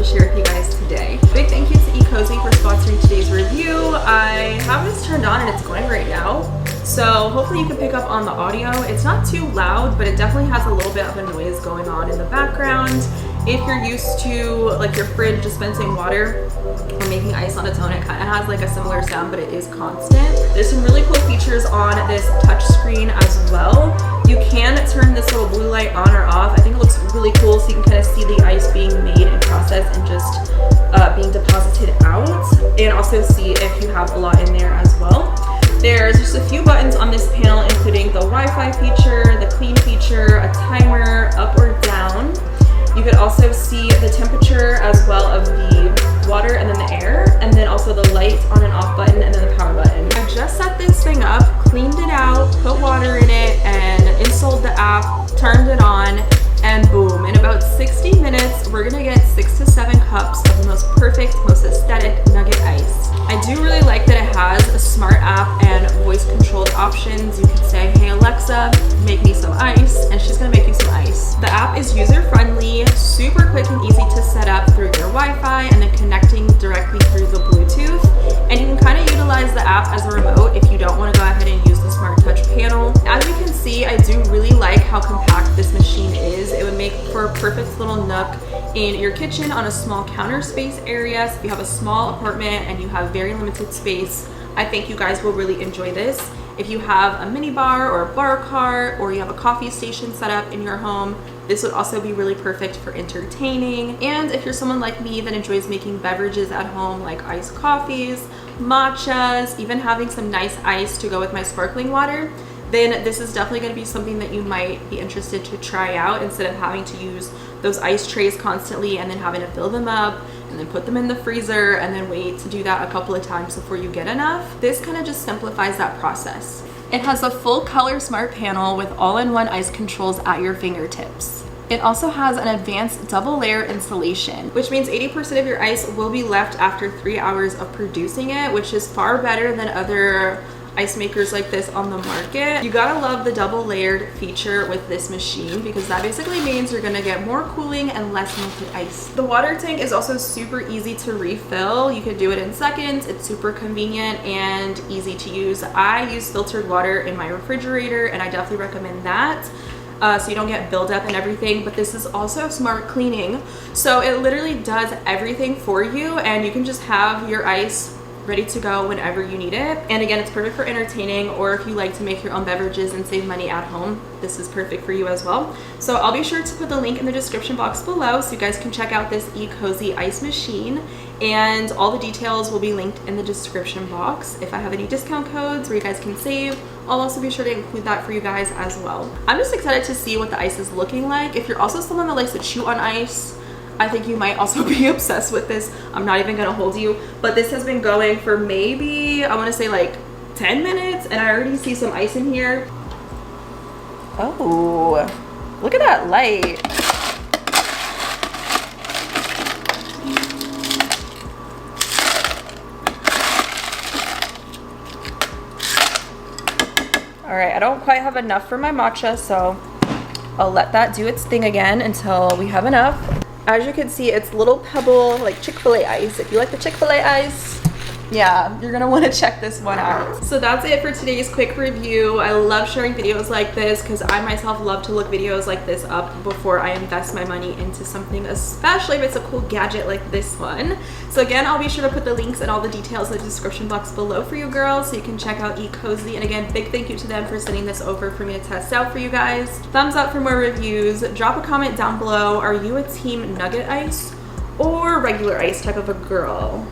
to share with you guys today. Big thank you to Ecozy for sponsoring today's review. I have this turned on and it's going right now, so hopefully you can pick up on the audio. It's not too loud, but it definitely has a little bit of a noise going on in the background. If you're used to like your fridge dispensing water or making ice on its own, it kind of has like a similar sound, but it is constant. There's some really cool features on this touch screen as well. You can turn this little blue light on or off. I think it looks really cool, so you can kind of see the ice being made and processed and just being deposited out, and also see if you have a lot in there as well. There's just a few buttons on this panel, including the Wi-Fi feature, the clean feature, a timer, up or down. You could also see the temperature as well of the water and then the air, and then also the light on and off button, and then the power button. I just set this thing up, cleaned it out, put water in it, and installed the app, turned it on, and boom, in about 60 minutes, we're gonna get 6 to 7 cups of the most perfect, most aesthetic nugget ice. I do really like that it has a smart app and voice controlled options. You can say, hey Alexa, make me some ice, and she's gonna make you some ice. The app is user friendly, super quick and easy to set up through your Wi-Fi and then connecting directly through the Bluetooth. And you can kind of utilize the app as a remote if you don't want to go ahead and use the smart touch panel. As you can see, I do really like how compact this machine is. It would make for a perfect little nook in your kitchen on a small counter space area. So if you have a small apartment and you have very limited space, I think you guys will really enjoy this. If you have a mini bar or a bar cart, or you have a coffee station set up in your home, this would also be really perfect for entertaining. And if you're someone like me that enjoys making beverages at home, like iced coffees, matchas, even having some nice ice to go with my sparkling water, then this is definitely going to be something that you might be interested to try out, instead of having to use those ice trays constantly and then having to fill them up and then put them in the freezer and then wait to do that a couple of times before you get enough. This kind of just simplifies that process. It has a full color smart panel with all-in-one ice controls at your fingertips. It also has an advanced double layer installation, which means 80% of your ice will be left after 3 hours of producing it, which is far better than other ice makers like this on the market. You gotta love the double layered feature with this machine, because that basically means you're gonna get more cooling and less melted ice. The water tank is also super easy to refill. You can do it in seconds. It's super convenient and easy to use. I use filtered water in my refrigerator, and I definitely recommend that. So you don't get buildup and everything, but this is also smart cleaning. So it literally does everything for you, and you can just have your ice ready to go whenever you need it. And again, it's perfect for entertaining, or if you like to make your own beverages and save money at home, this is perfect for you as well. So I'll be sure to put the link in the description box below so you guys can check out this Ecozy ice machine, and all the details will be linked in the description box. If I have any discount codes where you guys can save, I'll also be sure to include that for you guys as well. I'm just excited to see what the ice is looking like. If you're also someone that likes to chew on ice, I think you might also be obsessed with this. I'm not even gonna hold you, but this has been going for maybe, I wanna say like 10 minutes, and I already see some ice in here. Oh, look at that light. All right, I don't quite have enough for my matcha, so I'll let that do its thing again until we have enough. As you can see, it's little pebble, like Chick-fil-A ice. If you like the Chick-fil-A ice, yeah, you're gonna want to check this one out. So that's it for today's quick review. I love sharing videos like this because I myself love to look videos like this up before I invest my money into something, especially if it's a cool gadget like this one. So again, I'll be sure to put the links and all the details in the description box below for you girls, so you can check out Ecozy. And again, big thank you to them for sending this over for me to test out for you guys. Thumbs up for more reviews. Drop a comment down below. Are you a team nugget ice or regular ice type of a girl?